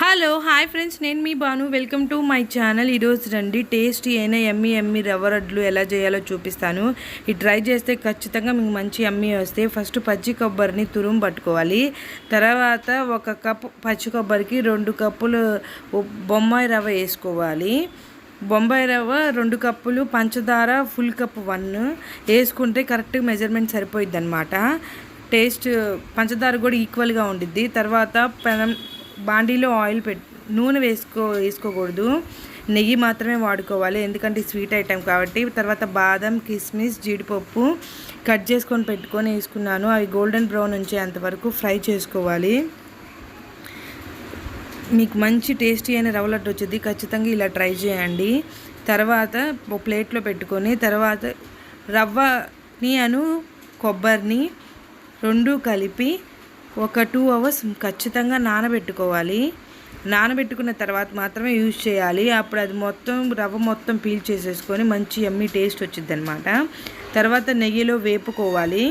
Hello hi friends, నేను మీ Bhanu. Welcome to my channel. ఈరోజు రండి టేస్టీ అయిన ఎమ్మి రవ్వ లడ్లు ఎలా చేయాలో చూపిస్తాను. ఇది ట్రై చేస్తే ఖచ్చితంగా మీకు మంచి ఎమ్మి వస్తాయి. ఫస్ట్ పచ్చి కొబ్బరిని తురుము పట్టుకోవాలి. తర్వాత 1 కప్పు పచ్చి కొబ్బరికి 2 కప్పులు బొంబాయి రవ్వ వేసుకోవాలి. బొంబాయి రవ్వ 2 కప్పులు, పంచదార ఫుల్ కప్ 1 వేసుకుంటే కరెక్ట్గా మెజర్మెంట్ సరిపోయిద్ది అనమాట. టేస్ట్ పంచదార కూడా ఈక్వల్గా ఉండిద్ది. తర్వాత బాండీలో ఆయిల్ నూనె వేసుకోకూడదు, నెయ్యి మాత్రమే వాడుకోవాలి. ఎందుకంటే స్వీట్ ఐటెం కాబట్టి. తర్వాత బాదం, కిస్మిస్, జీడిపప్పు కట్ చేసుకొని పెట్టుకొని వేసుకున్నాను. అవి గోల్డెన్ బ్రౌన్ వచ్చేంతవరకు ఫ్రై చేసుకోవాలి. మీకు మంచి టేస్టీ అయిన రవ్వ లడ్డు వచ్చేది. ఖచ్చితంగా ఇలా ట్రై చేయండి. తర్వాత ప్లేట్లో పెట్టుకొని తర్వాత రవ్వని కొబ్బరిని 2 కలిపి ఒక 2 అవర్స్ ఖచ్చితంగా నానబెట్టుకోవాలి. నానబెట్టుకున్న తర్వాత మాత్రమే యూజ్ చేయాలి. అప్పుడు అది రవ్వ మొత్తం పీల్ చేసేసుకొని మంచి యమ్మీ టేస్ట్ వచ్చింది అనమాట. తర్వాత నెయ్యిలో వేపుకోవాలి.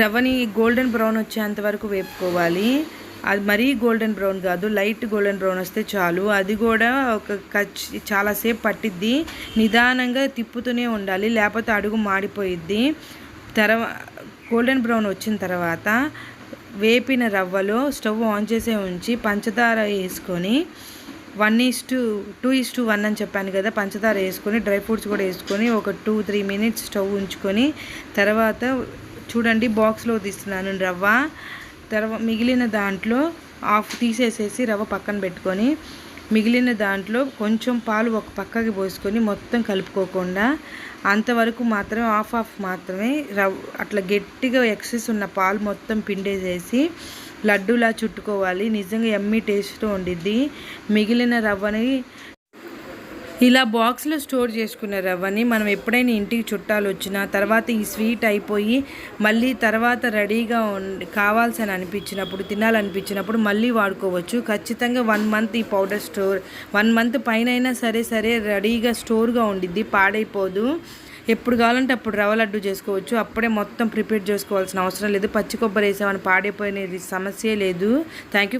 రవ్వని గోల్డెన్ బ్రౌన్ వచ్చేంత వరకు వేపుకోవాలి. అది మరీ గోల్డెన్ బ్రౌన్ కాదు, లైట్ గోల్డెన్ బ్రౌన్ వస్తే చాలు. అది కూడా చాలాసేపు పట్టిద్ది. నిదానంగా తిప్పుతూనే ఉండాలి, లేకపోతే అడుగు మాడిపోయిద్ది. గోల్డెన్ బ్రౌన్ వచ్చిన తర్వాత వేపిన రవ్వలో స్టవ్ ఆన్ చేసే ఉంచి పంచదార వేసుకొని 1:2:1 అని చెప్పాను కదా, పంచదార వేసుకొని డ్రై ఫ్రూట్స్ కూడా వేసుకొని ఒక 2-3 మినిట్స్ స్టవ్ ఉంచుకొని తర్వాత చూడండి బాక్స్లో తీస్తున్నాను రవ్వ. మిగిలిన దాంట్లో హాఫ్ తీసేసేసి రవ్వ పక్కన పెట్టుకొని మిగిలిన దాంట్లో కొంచెం పాలు ఒక పక్కకి పోసుకొని మొత్తం కలుపుకోకుండా అంతవరకు మాత్రమే హాఫ్ మాత్రమే అట్లా గట్టిగా ఎక్సెస్ ఉన్న పాలు మొత్తం పిండేసేసి లడ్డూలా చుట్టుకోవాలి. నిజంగా యమ్మీ టేస్ట్తో ఉండిద్ది. మిగిలిన రవ్వని ఇలా బాక్స్లో స్టోర్ చేసుకున్న రవ్వని మనం ఎప్పుడైనా ఇంటికి చుట్టాలు వచ్చినా తర్వాత ఈ స్వీట్ అయిపోయి మళ్ళీ తర్వాత రెడీగా కావాల్సిన అనిపించినప్పుడు తినాలనిపించినప్పుడు మళ్ళీ వాడుకోవచ్చు. ఖచ్చితంగా 1 మంత్ ఈ పౌడర్ స్టోర్ 1 మంత్ పైన అయినా సరే రెడీగా స్టోర్గా ఉండిద్ది, పాడైపోదు. ఎప్పుడు కావాలంటే అప్పుడు రవ్వ లడ్డు చేసుకోవచ్చు. అప్పుడే మొత్తం ప్రిపేర్ చేసుకోవాల్సిన అవసరం లేదు. పచ్చి కొబ్బరి వేసామని పాడైపోయినది సమస్యే లేదు. Thank you.